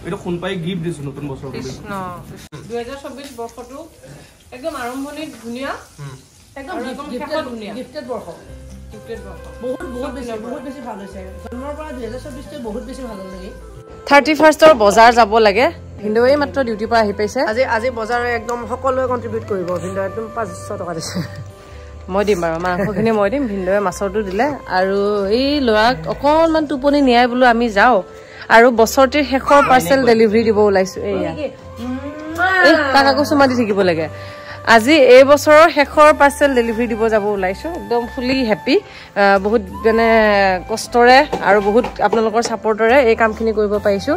এটা কোন পাই গিফট দিছো নতুন বছৰ কৃষ্ণ 2024 বৰ্ষটো একদম আৰম্ভণিত ধুনিয়া একদম গিফটেড ধুনিয়া গিফটেড বৰ্ষ বহুত বেছি ভাল হৈছে জন্মৰ পৰা 2024 তে বহুত বেছি ভাল লাগে 31st ৰ বজাৰ যাব লাগে ভিন্দো এই মাত্ৰ ডিউটি পৰা আহি পাইছে আজি বজাৰ একদম সকলোৱে কন্ট্ৰিবিউট কৰিব ভিন্দো একদম 500 টকা দিছে মই দিম বাৰু মাংসখিনি মই দিম ভিন্দোৱে মাছৰটো দিলে আৰু এই লৰাক অকনমান টোপনি নিয়াই বলো আমি যাও আৰু বছৰটিৰ শেষৰ পাৰ্সেল ডেলিভাৰি দিব ওলাইছো এইয়া এই কাকাকো চুমা দি থাকিব লাগে আজি এই বছৰৰ শেষৰ পাৰ্সেল ডেলিভাৰি দিব যাব ওলাইছো একদম ফুলি হ্যাপি বহুত মানে কষ্টৰে আৰু বহুত আপোনালোকৰ সাপোৰ্টৰে এই কামখিনি কৰিব পাইছো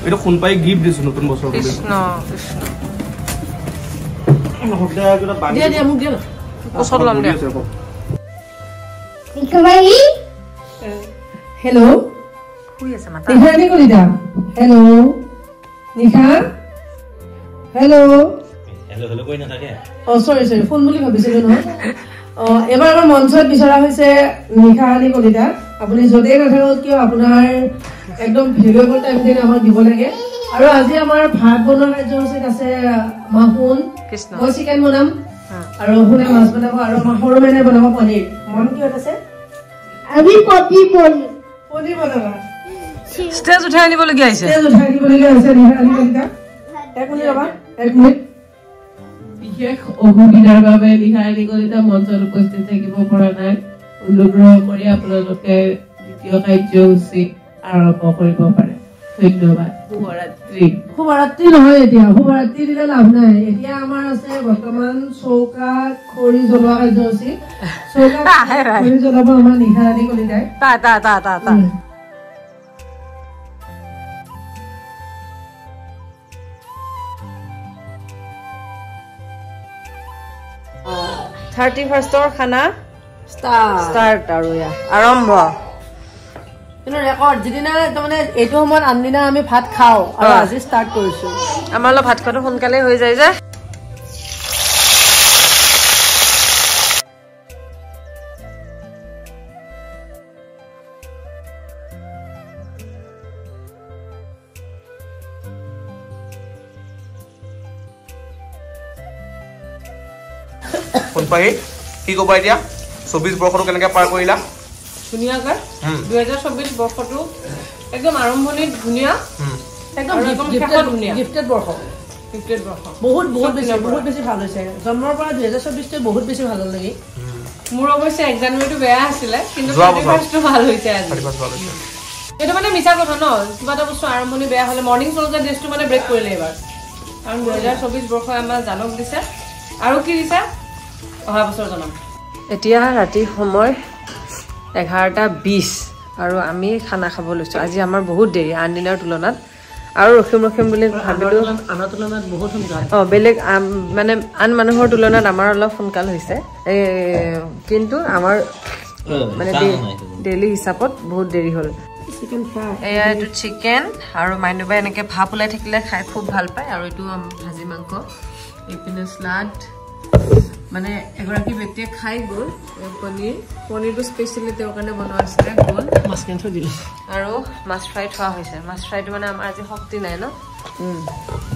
এটা কোন পাই গিফট দিছো নতুন বছৰ কৃষ্ণ দিয়া দিয়া মোক দিয়া ওচৰত লম দিয়া নিখাবাই হেল্ল' শুই আছে মাতা নিখা নি কলিতা হেল্ল' নিখা হেল্ল' হেল্ল কৈ নাথাকে সৰি ফোন বুলি ভাবিছিলো নহয় এবাৰ আমাৰ মঞ্চত বিচৰা হৈছে নিখা নি কলিতা আপুনি য'তেই নাথাকক কিয় আপোনাৰ একদম ভেলুৱেবল টাইম দিন আমাক দিব লাগে আৰু আজি আমাৰ ভাত বনোৱা কাৰ্যসূচীত আছে মাহুন মই চিকেন বনাম আৰু শুনে মাছ বনাব আৰু সৰু মেনে বনাব পনীৰ মন কিহত আছে আমি পনীৰ বনাবা ষ্টেজ উঠাই আনিবলগীয়া হৈছে এক মিনিট বিশেষ অসুবিধাৰ বাবে বিহাৰী কলিতা মঞ্চত উপস্থিত থাকিব পৰা নাই অনুগ্ৰহ কৰি আপোনালোকে দ্বিতীয় কাৰ্যসূচী আৰম্ভ কৰিব পাৰে ধন্যবাদ শুভৰাত্ৰি নহয় এতিয়া শুভৰাত্ৰি দিলে লাভ নাই এতিয়া আমাৰ আছে বৰ্তমান চৌকা খৰি জ্বলোৱা কাৰ্যসূচী চৌকা খৰি জ্বলাব আমাৰ নিশাৰাণী কলিতাই তা 31st খানা স্টাৰ্ট আৰু ইয়া আৰম্ভ কিন্তু ৰেকৰ্ড যিদিনা মানে এইটো সময়ত আনদিনা আমি ভাত খাও আৰু আজি স্টাৰ্ট কৰিছো আমাৰ ল ভাত খোৱাটো সোনকালে হৈ যায় যে কোন পাই কি কবা এতিয়া 24 বৰ্ষটো কেনেকৈ পাৰ কৰিলা ধুনিয়াকৈ 2024 বৰ্ষটো একদম আৰম্ভণিত ধুনিয়া একদম গিফটেড বৰ্ষ বহুত বেছি ভাল হৈছে জন্মৰ পৰা 2024 তে বহুত বেছি ভাল লাগি মোৰ অৱশ্যে এক জানুৱাৰীটো বেয়া আছিলে কিন্তু 31টো ভাল হৈছে আজি এটা মানে মিছা কথা ন কিবা এটা বস্তু আৰম্ভণি বেয়া হলে মৰ্নিং চলজা ডেজটো মানে ব্ৰেক কৰিলে এবাৰ কাৰণ 2024 বৰ্ষ আমাৰ জানক দিছে আৰু কি দিছে অহা বছৰ জনাম এতিয়া ৰাতি সময় 11:20 আৰু আমি খানা খাব লৈছো আজি আমাৰ বহুত দেৰি আন দিনৰ তুলনাত আৰু ৰখিম বুলি ভাবিলো আনৰ তুলনাত বহুত সোনকাল বেলেগ মানে আন মানুহৰ তুলনাত আমাৰ অলপ সোনকাল হৈছে কিন্তু আমাৰ মানে ডেইলি হিচাপত বহুত দেৰি হ'ল চিকেন ফ্ৰাই এইটো চিকেন আৰু মাইনুবা এনেকে ভাপ ওলাই থাকিলে খাই খুব ভাল পায় আৰু এইটো ভাজি মাংস এইপিনে স্লাড মানে এগৰাকী ব্যক্তিয়ে খাই গ'ল পনীৰটো স্পেচিয়েলি তেওঁৰ কাৰণে বনোৱা আছিলে গ'ল মাছ কেন থৈ দিলে আৰু মাছ ফ্ৰাই থোৱা হৈছে মাছ ফ্ৰাইটো মানে আমাৰ আজি শক্তি নাই ন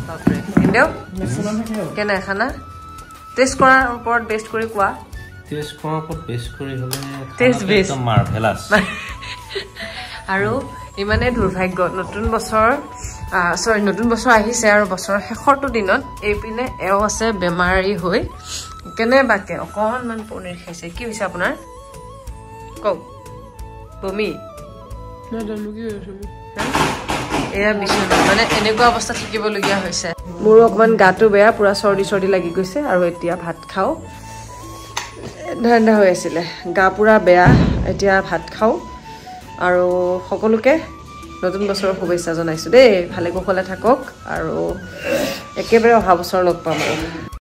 বাপৰে কিন্তু কেনে খানা টেষ্ট কৰাৰ ওপৰত বেষ্ট কৰি কোৱা টেষ্ট কৰাৰ ওপৰত বেষ্ট কৰি হলে টেষ্ট বেষ্ট মাৰ্ভেলাছ আৰু ইমানে দুৰ্ভাগ্য নতুন বছৰ আহিছে আৰু বছৰৰ শেষৰটো দিনত এইপিনে এও আছে বেমাৰী হৈ কেনেবাকে অকণমান পনীৰ খাইছে কি হৈছে আপোনাৰ কওক বমি এয়া বিচনা মানে এনেকুৱা অৱস্থা থাকিবলগীয়া হৈছে মোৰ অকণমান গাটো বেয়া পুৰা চৰ্দি লাগি গৈছে আৰু এতিয়া ভাত খাওঁ ঠাণ্ডা হৈ আছিলে গা পুৰা বেয়া এতিয়া ভাত খাওঁ আৰু সকলোকে নতুন বছৰৰ শুভেচ্ছা জনাইছোঁ দেই ভালে কুশলে থাকক আৰু একেবাৰে অহা বছৰ লগ পাম আৰু